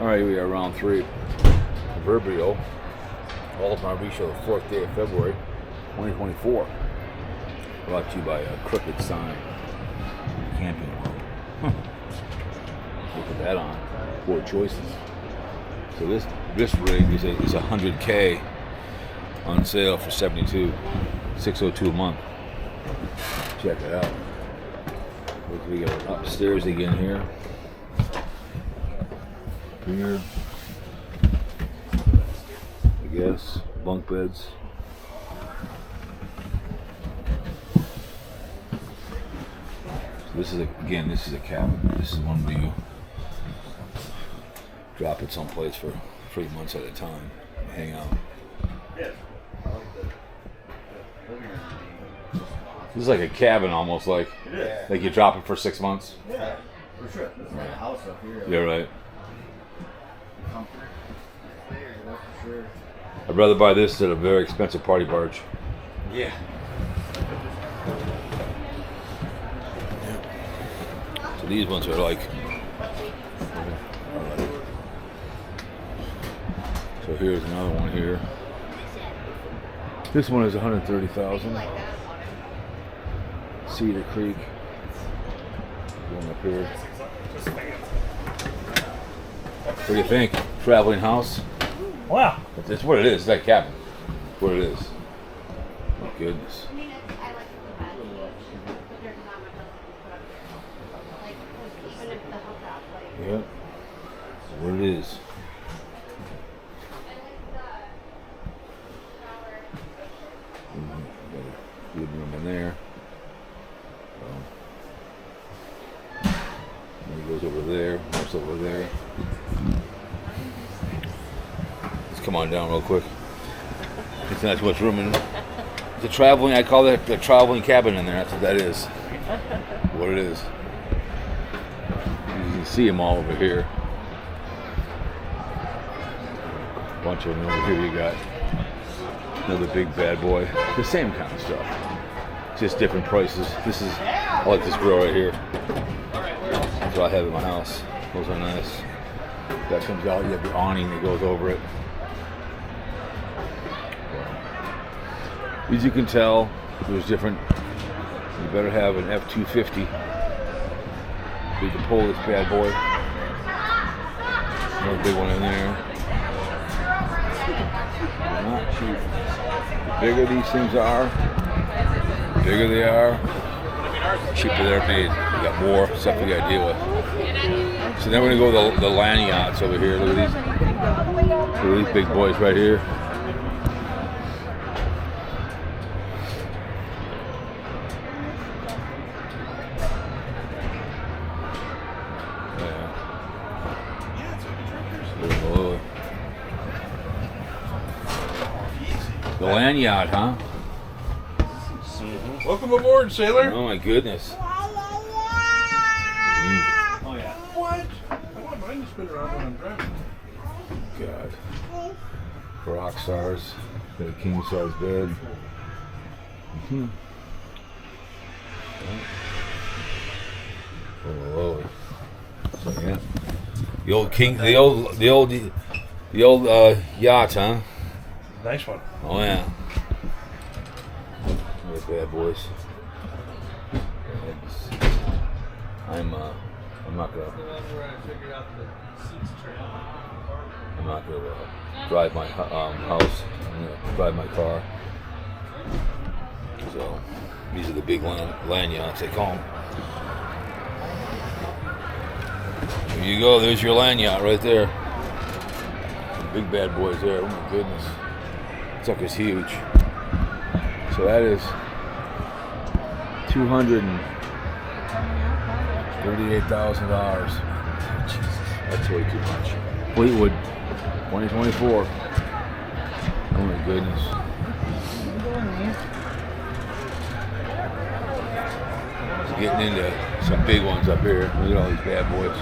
All right, we are round 3. Proverbial all-time reshow, the 4th day of February, 2024. Brought to you by a Crooked Sign Camping World. Look at that on. 4 choices. So this rig is a $100K on sale for $602 a month. Check it out. We go upstairs again here. Weird. I guess bunk beds. So this is a cabin. This is one where you drop it someplace for 3 months at a time, hang out. This is like a cabin, almost like you drop it for 6 months. Yeah, for sure. This is like a house up here. Yeah, right. Comfort. That's for sure. I'd rather buy this than a very expensive party barge. Yeah. So these ones are like. So here's another one here. This one is $130,000. Cedar Creek. Going up here. What do you think? Traveling house? Wow. That's what it is. It's that cabin. That's what it is. Oh, goodness. Yep. What it is. Good room in there. And he goes over there. What's over there? Let's come on down real quick. It's not too much room in it. It's a traveling. I call it a traveling cabin in there. That's what that is. What it is. You can see them all over here. A bunch of them over here. You got another big bad boy. The same kind of stuff. Just different prices. This is, I like this grill right here. That's what I have in my house. Those are nice. That comes out, you have the awning that goes over it. As you can tell, there's different. You better have an F-250. Need to pull this bad boy. Another big one in there. They're not cheap. The bigger these things are, the bigger they are, the cheaper they're made. You got more stuff you got to deal with. So then we're going to go to the land yachts over here. Look at these big boys right here. The land yacht, huh? Mm-hmm. Welcome aboard, sailor. Oh my goodness. Oh yeah. What? I want mine to spin around when I'm driving. God. Rock stars. Got a king size bed. Mm-hmm. Oh, so yeah. The old king, the old yacht, huh? Nice one. Oh yeah. Those bad boys. I'm not gonna drive my house. I'm gonna drive my car. So these are the big land yachts they call them. There you go. There's your land yacht right there. Some big bad boys there. Oh my goodness. Sucker's huge. So that is $238,000. Jesus, that's way too much. Fleetwood, 2024. Oh my goodness. It's getting into some big ones up here. Look at all these bad boys.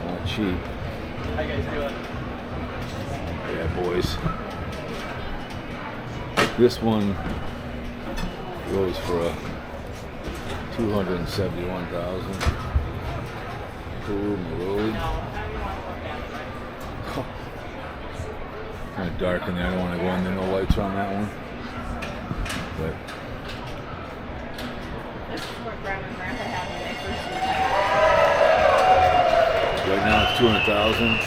Not cheap. How you guys doing? Bad boys. This one goes for a $271,000. Cool, Maroli. Kind of dark in there. I don't want to go in there. No lights on that one. But This is what Grandma and Grandpa had when they first moved. right now it's 200,000.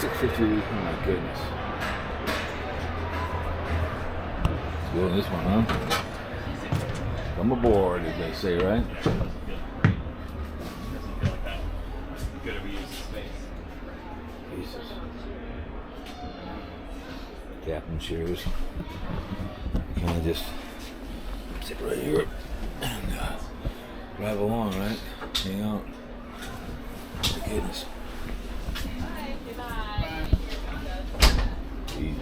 650. Oh my goodness. Let's go in this one, huh? Come aboard, as they say, right? Jesus. Captain chairs. Kind of just sit right here and drive along, right? Hang out. My goodness. Jesus.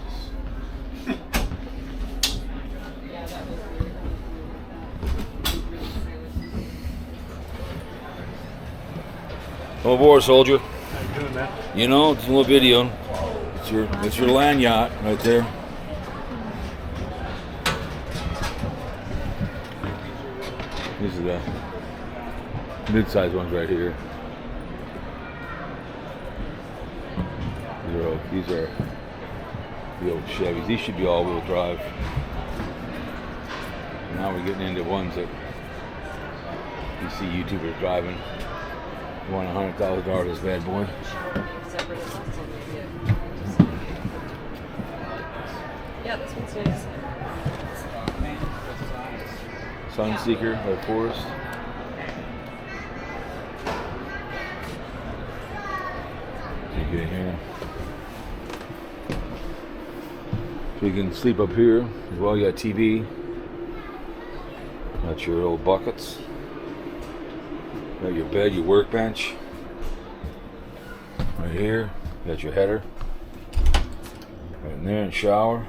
Come aboard, soldier. How you doing, man? You know, it's a little video. It's your land yacht right there. These are the mid-sized ones right here. These are the old Chevys. These should be all-wheel drive. Now we're getting into ones that you see YouTubers driving. You want $100,000 this bad boy. Yeah, this one's nice. Sunseeker by Forest. You get here. So you can sleep up here as well. You got TV. Got your old buckets. Got your bed, your workbench. Right here. Got your header. Right in there, and shower.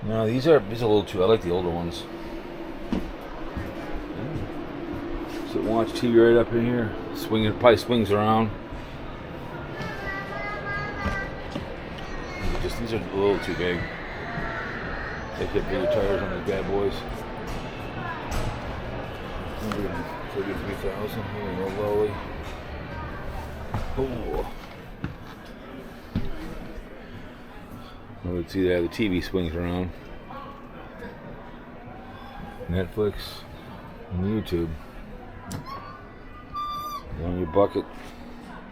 No, these are a little too. I like the older ones. So watch TV right up in here. Swinging, probably swings around. These are a little too big. They get bigger tires on these bad boys. 133,000. Here, lowly. Oh. Well, let's see there. The TV swings around. Netflix and YouTube. On your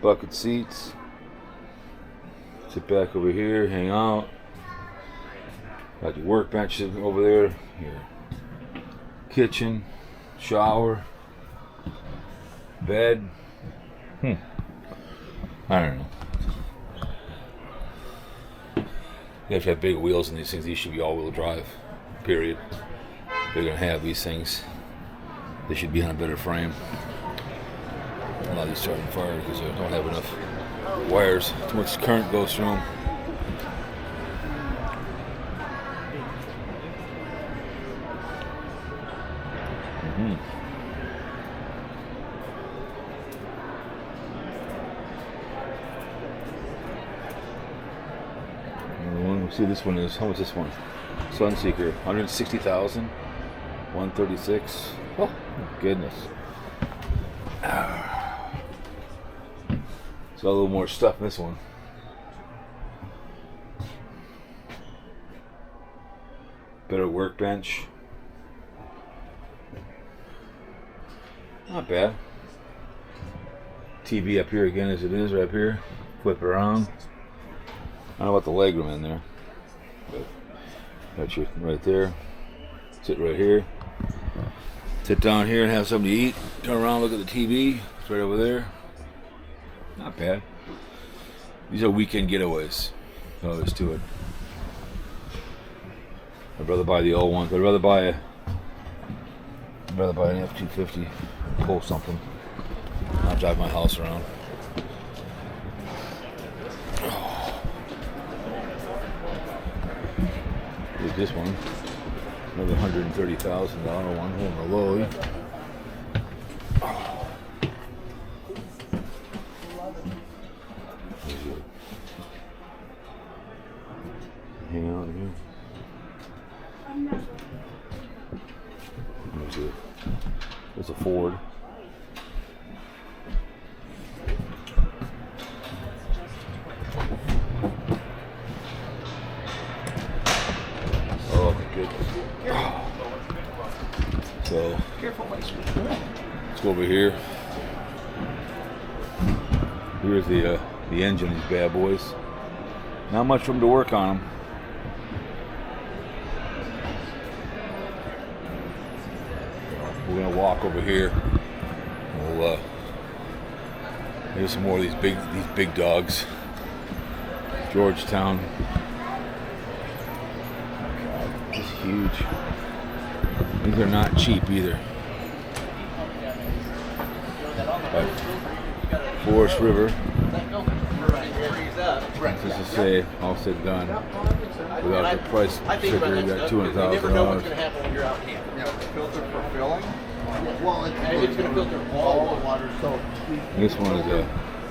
bucket seats. Sit back over here, hang out. Got your workbench over there. Your kitchen, shower, bed. I don't know. You have to have big wheels in these things. These should be all-wheel drive, period. They're going to have these things. They should be on a better frame. A lot of these starting fire because they don't have enough wires. Too much current goes through them. See, this one is, how much is this one? Sunseeker, 160,000, 136. Oh, goodness. So a little more stuff in this one. Better workbench. Not bad. TV up here again as it is right up here. Flip it around. I don't know about the legroom in there. But got you right there. Sit right here. Sit down here and have something to eat. Turn around, look at the TV. It's right over there. Not bad. These are weekend getaways. No, there's to it. I'd rather buy the old ones. I'd rather buy an F-250. Pull something. Not drive my house around. Here's this one. Another $130,000 one. Home or low. Hang out here. to. There's a Ford. Oh my goodness. So let's go over here. Here's the engine of these bad boys. Not much room to work on them. We're gonna walk over here. We'll here's some more of these big dogs. Georgetown. God, this is huge. These are not cheap either. But Forest River. Just to say, all said and done, without the price figure, you got $200,000. Yeah, filter for filling. Well, it's going to filter all the water. So This one is a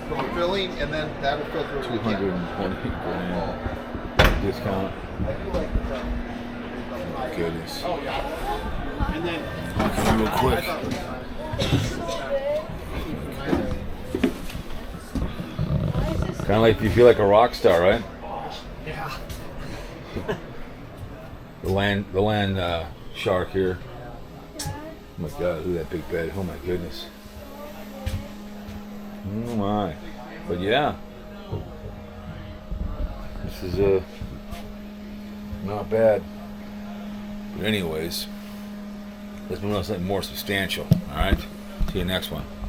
for filling, and then that'll filter 220 grand discount. I do like the Goodness. Oh yeah. And then Okay, real quick. Kind of like you feel like a rock star, right? Yeah. The land shark here. Oh my God, look at that big bed. Oh my goodness. Oh my. But yeah, this is not bad. But anyways, let's move on to something more substantial. All right. See you next one.